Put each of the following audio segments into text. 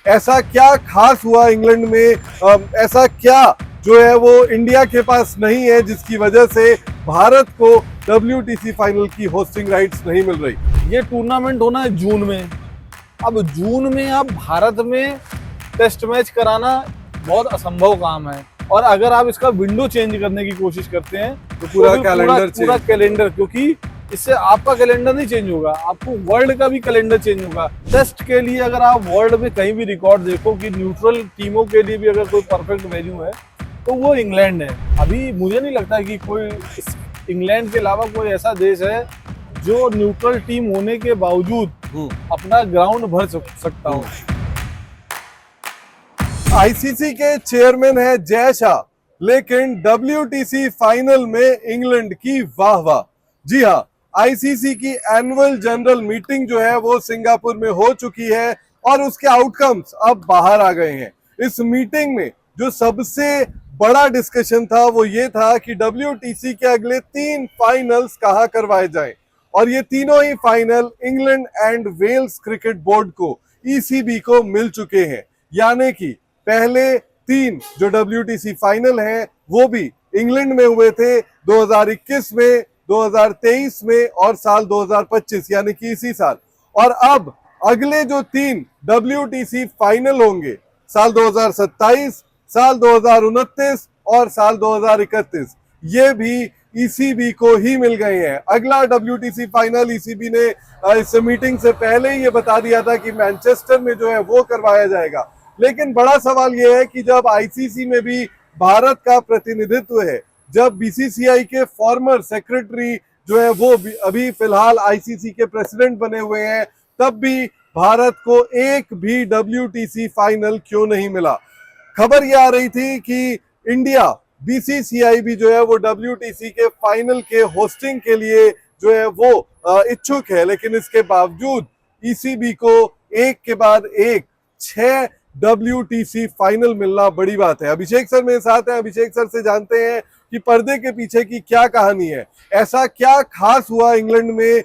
ऐसा क्या खास हुआ इंग्लैंड में, ऐसा क्या जो है वो इंडिया के पास नहीं है जिसकी वजह से भारत को WTC फाइनल की होस्टिंग राइट्स नहीं मिल रही। ये टूर्नामेंट होना है जून में। अब जून में आप भारत में टेस्ट मैच कराना बहुत असंभव काम है, और अगर आप इसका विंडो चेंज करने की कोशिश करते हैं तो पूरा कैलेंडर, क्योंकि इससे आपका कैलेंडर नहीं चेंज होगा, आपको वर्ल्ड का भी कैलेंडर चेंज होगा। टेस्ट के लिए अगर आप वर्ल्ड में कहीं भी रिकॉर्ड देखो कि न्यूट्रल टीमों के लिए भी अगर कोई परफेक्ट वेन्यू है तो वो इंग्लैंड है। अभी मुझे नहीं लगता कि कोई इंग्लैंड के अलावा कोई ऐसा देश है जो न्यूट्रल टीम होने के बावजूद अपना ग्राउंड भर सकता हो। ICC के चेयरमैन है जय शाह, लेकिन WTC फाइनल में इंग्लैंड की वाह वाह। जी हाँ, ICC की एनुअल जनरल मीटिंग जो है वो सिंगापुर में हो चुकी है और उसके आउटकम्स अब बाहर आ गए हैं। इस मीटिंग में जो सबसे बड़ा डिस्कशन था वो ये था कि WTC के अगले 3 फाइनल्स कहाँ करवाए जाएं, और ये तीनों ही final England and Wales cricket board को ECB को मिल चुके हैं। यानी कि पहले 3 जो WTC फाइनल हैं वो भी इंग्लैंड में हुए थे 2021 में, 2023 में और साल 2025 यानी कि इसी साल। और अब अगले जो 3 WTC फाइनल होंगे साल 2027, साल 2029 और साल 2031, ये भी ECB को ही मिल गए हैं। अगला WTC फाइनल ECB ने इस मीटिंग से पहले ही ये बता दिया था कि मैनचेस्टर में जो है वो करवाया जाएगा। लेकिन बड़ा सवाल ये है कि जब ICC में भी भारत का प्रतिनिधित्व है, जब BCCI के फॉर्मर सेक्रेटरी जो है वो अभी फिलहाल ICC के प्रेसिडेंट बने हुए हैं, तब भी भारत को एक भी WTC फाइनल क्यों नहीं मिला। खबर ये आ रही थी कि इंडिया BCCI भी जो है वो WTC के फाइनल के होस्टिंग के लिए जो है वो इच्छुक है, लेकिन इसके बावजूद ECB को एक के बाद एक 6 WTC फाइनल मिलना बड़ी बात है। अभिषेक सर मेरे साथ हैं, अभिषेक सर से जानते हैं कि पर्दे के पीछे की क्या कहानी है। ऐसा क्या खास हुआ इंग्लैंड में,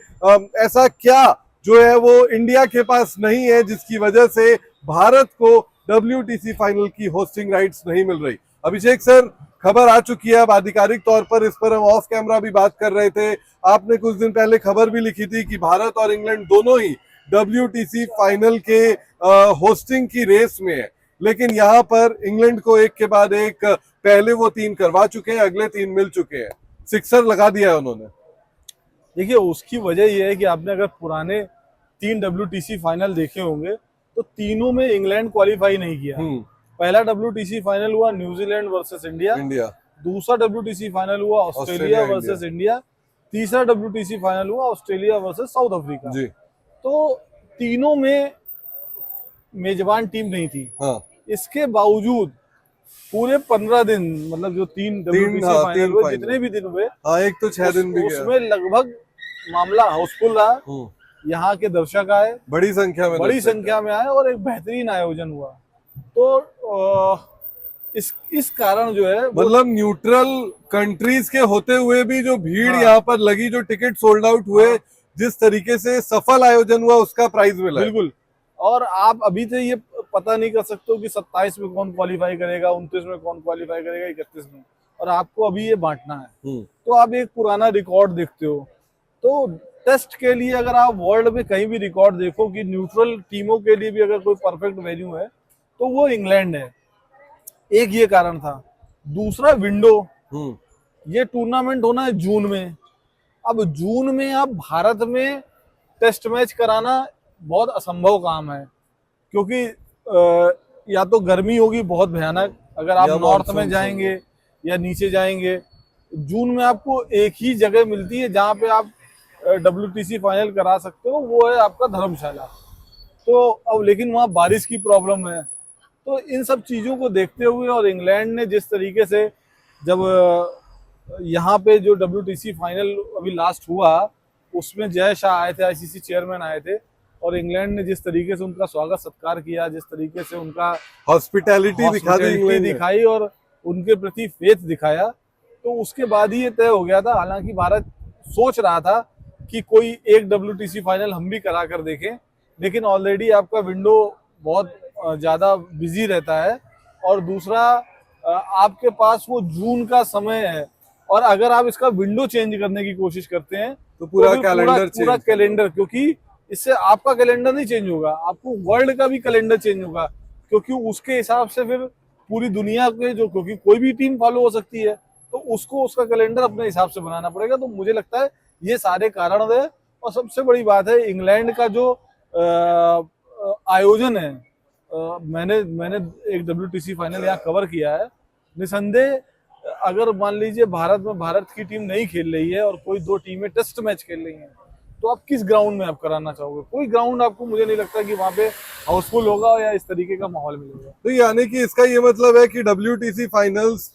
ऐसा क्या जो है वो इंडिया के पास नहीं है जिसकी वजह से भारत को WTC फाइनल की होस्टिंग राइट्स नहीं मिल रही। अभिषेक सर, खबर आ चुकी है अब आधिकारिक तौर पर, इस पर हम ऑफ कैमरा भी बात कर रहे थे। आपने कुछ दिन पहले खबर भी लिखी थी कि भारत और इंग्लैंड दोनों ही WTC फाइनल के होस्टिंग की रेस में है, लेकिन यहाँ पर इंग्लैंड को एक के बाद एक पहले वो 3 करवा चुके हैं, अगले 3 मिल चुके हैं। सिक्सर लगा दिया है उन्होंने। देखिए, उसकी वजह यह है कि आपने अगर पुराने 3 WTC फाइनल देखे होंगे तो तीनों में इंग्लैंड क्वालिफाई नहीं किया। पहला WTC फाइनल हुआ न्यूजीलैंड वर्सेस इंडिया, दूसरा WTC फाइनल हुआ ऑस्ट्रेलिया वर्सेस इंडिया, तीसरा WTC फाइनल हुआ ऑस्ट्रेलिया वर्सेस साउथ अफ्रीका। तो तीनों में मेजबान टीम नहीं थी। इसके बावजूद पूरे 15 दिन, मतलब जो 3 WTC फाइनल हुए, जितने भी दिन हुए, एक तो 6 दिन भी उसमें लगभग मामला हाउसफुल रहा। यहाँ के दर्शक आए, बड़ी संख्या में आए और एक बेहतरीन आयोजन हुआ। तो इस कारण जो है, मतलब न्यूट्रल कंट्रीज के होते हुए भी जो भीड़ यहाँ पर लगी, जो टिकट सोल्ड आउट हुए, जिस तरीके से सफल आयोजन हुआ, उसका प्राइज मिला। बिल्कुल। और आप अभी से ये पता नहीं कर सकते हो कि 27 में कौन क्वालिफाई करेगा, 29 में कौन क्वालिफाई करेगा, 31 में, और आपको अभी ये बांटना है। तो आप एक पुराना रिकॉर्ड देखते हो। तो टेस्ट के लिए अगर आप वर्ल्ड में कहीं भी रिकॉर्ड देखो कि न्यूट्रल टीमों के लिए भी अगर कोई परफेक्ट वेन्यू है तो वो इंग्लैंड है। एक ये कारण था। दूसरा, विंडो। ये टूर्नामेंट होना है जून में। अब जून में आप भारत में टेस्ट मैच कराना बहुत असंभव काम है, क्योंकि या तो गर्मी होगी बहुत भयानक अगर आप नॉर्थ में जाएंगे या नीचे जाएंगे। जून में आपको एक ही जगह मिलती है जहां पे आप WTC फाइनल करा सकते हो, वो है आपका धर्मशाला। तो अब लेकिन वहाँ बारिश की प्रॉब्लम है। तो इन सब चीज़ों को देखते हुए और इंग्लैंड ने जिस तरीके से, जब यहाँ पे जो WTC फाइनल अभी लास्ट हुआ उसमें जय शाह आए थे, ICC चेयरमैन आए थे, और इंग्लैंड ने जिस तरीके से उनका स्वागत सत्कार किया, जिस तरीके से उनका हॉस्पिटैलिटी दिखाई और उनके प्रति फेथ दिखाया, तो उसके बाद ही ये तय हो गया था। हालांकि भारत सोच रहा था कि कोई एक WTC फाइनल हम भी करा कर देखें, लेकिन ऑलरेडी आपका विंडो बहुत ज्यादा बिजी रहता है, और दूसरा आपके पास वो जून का समय है, और अगर आप इसका विंडो चेंज करने की कोशिश करते हैं तो पूरा फिर कैलेंडर पूरा कैलेंडर, क्योंकि इससे आपका कैलेंडर नहीं चेंज होगा, आपको वर्ल्ड का भी कैलेंडर चेंज होगा, क्योंकि उसके हिसाब से फिर पूरी दुनिया के जो, क्योंकि कोई भी टीम फॉलो हो सकती है, तो उसको उसका कैलेंडर अपने हिसाब से बनाना पड़ेगा। तो मुझे लगता है ये सारे कारण है, और सबसे बड़ी बात है इंग्लैंड का जो आयोजन है। मैंने मैंने एक WTC फाइनल यहाँ कवर किया है, निसंदेह अगर मान लीजिए भारत में भारत की टीम नहीं खेल रही है और कोई 2 टीमें टेस्ट मैच खेल रही हैं, तो आप किस ग्राउंड में आप कराना चाहोगे? कोई ग्राउंड आपको, मुझे नहीं लगता कि वहाँ पे हाउसफुल होगा या इस तरीके का माहौल मिलेगा। तो यानी कि इसका ये मतलब है कि WTC फाइनल्स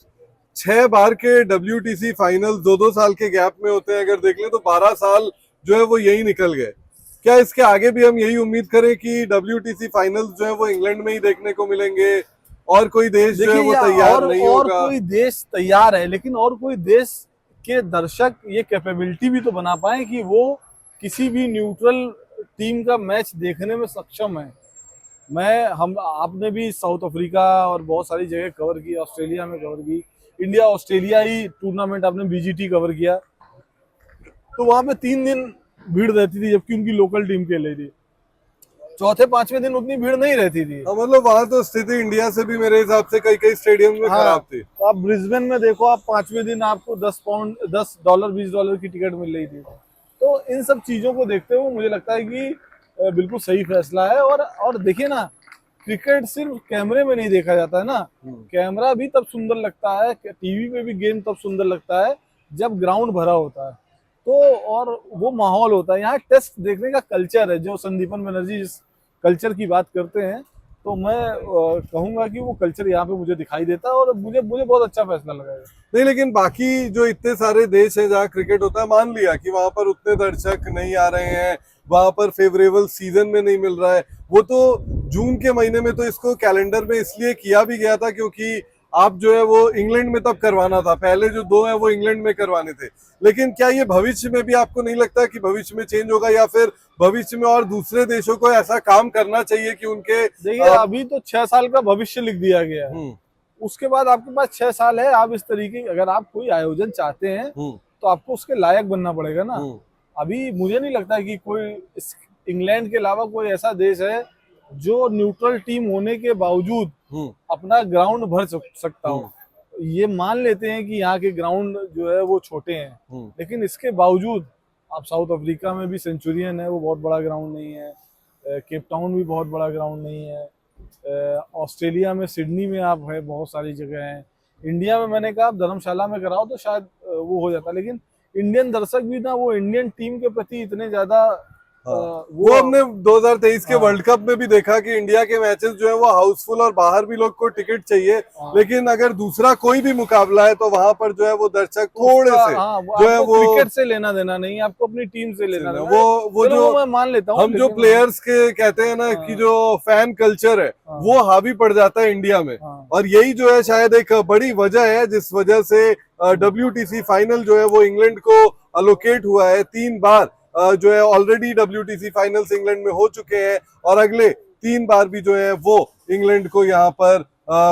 6 बार के WTC फाइनल्स 2-2 साल के गैप में होते हैं, अगर देख लें तो 12 साल जो है वो यही निकल गए। क्या इसके आगे भी हम यही उम्मीद करें कि WTC फाइनल्स जो है वो इंग्लैंड में ही देखने को मिलेंगे, और कोई देश जो है वो तैयार नहीं होगा? और कोई देश तैयार है, लेकिन और कोई देश के दर्शक ये कैपेबिलिटी भी तो बना पाए कि वो किसी भी न्यूट्रल टीम का मैच देखने में सक्षम है। आपने भी साउथ अफ्रीका और बहुत सारी जगह कवर की, ऑस्ट्रेलिया में कवर की, इंडिया ऑस्ट्रेलिया ही टूर्नामेंट आपने BGT कवर किया, तो वहां पे 3 दिन भीड़ रहती थी, जबकि उनकी लोकल टीम खेल रही थी। चौथे 5वें दिन उतनी भीड़ नहीं रहती थी। मतलब वहां तो स्थिति इंडिया से भी मेरे हिसाब से कई स्टेडियम में खराब थी। तो आप ब्रिस्बेन में देखो, आप 5वें दिन आपको $10 $20 की टिकट मिल रही थी। तो इन सब चीजों को देखते हुए मुझे लगता है कि बिल्कुल सही फैसला है। और देखिए ना, क्रिकेट सिर्फ कैमरे में नहीं देखा जाता है ना, कैमरा भी तब सुंदर लगता है, टीवी पे भी गेम तब सुंदर लगता है जब ग्राउंड भरा होता है, तो और वो माहौल होता है। यहाँ टेस्ट देखने का कल्चर है, जो संदीपन बनर्जी जिस कल्चर की बात करते हैं, तो मैं कहूंगा कि वो कल्चर यहाँ पे मुझे दिखाई देता है, और मुझे बहुत अच्छा फैसला लगा है। नहीं, लेकिन बाकी जो इतने सारे देश हैं जहाँ क्रिकेट होता है, मान लिया कि वहां पर उतने दर्शक नहीं आ रहे हैं, वहां पर फेवरेबल सीजन में नहीं मिल रहा है, वो तो जून के महीने में तो इसको कैलेंडर में इसलिए किया भी गया था क्योंकि आप जो है वो इंग्लैंड में तब करवाना था, पहले जो 2 है वो इंग्लैंड में करवाने थे। लेकिन क्या ये भविष्य में भी आपको नहीं लगता कि भविष्य में चेंज होगा, या फिर भविष्य में और दूसरे देशों को ऐसा काम करना चाहिए कि उनके, देखिए अभी तो 6 साल का भविष्य लिख दिया गया है, उसके बाद आपके पास 6 साल है। आप इस तरीके, अगर आप कोई आयोजन चाहते हैं तो आपको उसके लायक बनना पड़ेगा ना। अभी मुझे नहीं लगता कि कोई इंग्लैंड के अलावा कोई ऐसा देश है जो न्यूट्रल टीम होने के बावजूद अपना ग्राउंड भर सकता हो। ये मान लेते हैं कि यहाँ के ग्राउंड जो है वो छोटे हैं, लेकिन इसके बावजूद आप साउथ अफ्रीका में भी सेंचुरियन है, वो बहुत बड़ा ग्राउंड नहीं है। केप टाउन भी बहुत बड़ा ग्राउंड नहीं है। ऑस्ट्रेलिया में सिडनी में आप है, बहुत सारी जगह हैं। इंडिया में मैंने कहा आप धर्मशाला में कराओ तो शायद वो हो जाता, लेकिन इंडियन दर्शक भी ना वो इंडियन टीम के प्रति इतने ज्यादा वो हमने 2023 के वर्ल्ड कप में भी देखा कि इंडिया के मैचेस जो है वो हाउसफुल, और बाहर भी लोग को टिकट चाहिए, लेकिन अगर दूसरा कोई भी मुकाबला है तो वहां पर जो है वो दर्शक थोड़े से जो है वो क्रिकेट से लेना देना नहीं, आपको अपनी टीम से लेना देना। वो जो मैं मान लेता हूँ, हम जो प्लेयर्स के कहते हैं ना कि जो फैन कल्चर है वो हावी पड़ जाता है इंडिया में, और यही जो है शायद एक बड़ी वजह है जिस वजह से WTC फाइनल जो है वो इंग्लैंड को अलोकेट हुआ है। 3 बार जो है ऑलरेडी WTC फाइनल्स इंग्लैंड में हो चुके हैं, और अगले 3 बार भी जो है वो इंग्लैंड को यहाँ पर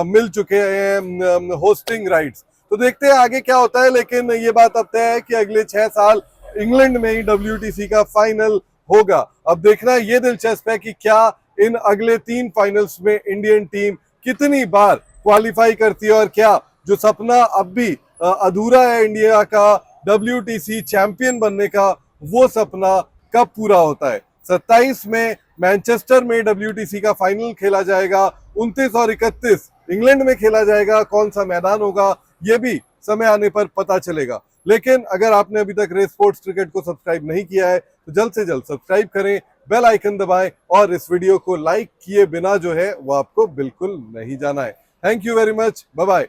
मिल चुके हैं होस्टिंग राइट्स। तो देखते हैं आगे क्या होता है, लेकिन ये बात अब तय है कि अगले 6 साल इंग्लैंड में ही WTC का फाइनल होगा। अब देखना ये दिलचस्प है कि क्या इन अगले 3 फाइनल्स में इंडियन टीम कितनी बार क्वालिफाई करती है, और क्या जो सपना अब भी अधूरा है इंडिया का WTC चैंपियन बनने का, वो सपना कब पूरा होता है। 27 में मैनचेस्टर में WTC का फाइनल खेला जाएगा, 29 और 31 इंग्लैंड में खेला जाएगा। कौन सा मैदान होगा ये भी समय आने पर पता चलेगा। लेकिन अगर आपने अभी तक रेस स्पोर्ट्स क्रिकेट को सब्सक्राइब नहीं किया है तो जल्द से जल्द सब्सक्राइब करें, बेल आइकन दबाएं, और इस वीडियो को लाइक किए बिना जो है वो आपको बिल्कुल नहीं जाना है। Thank you very much, bye bye.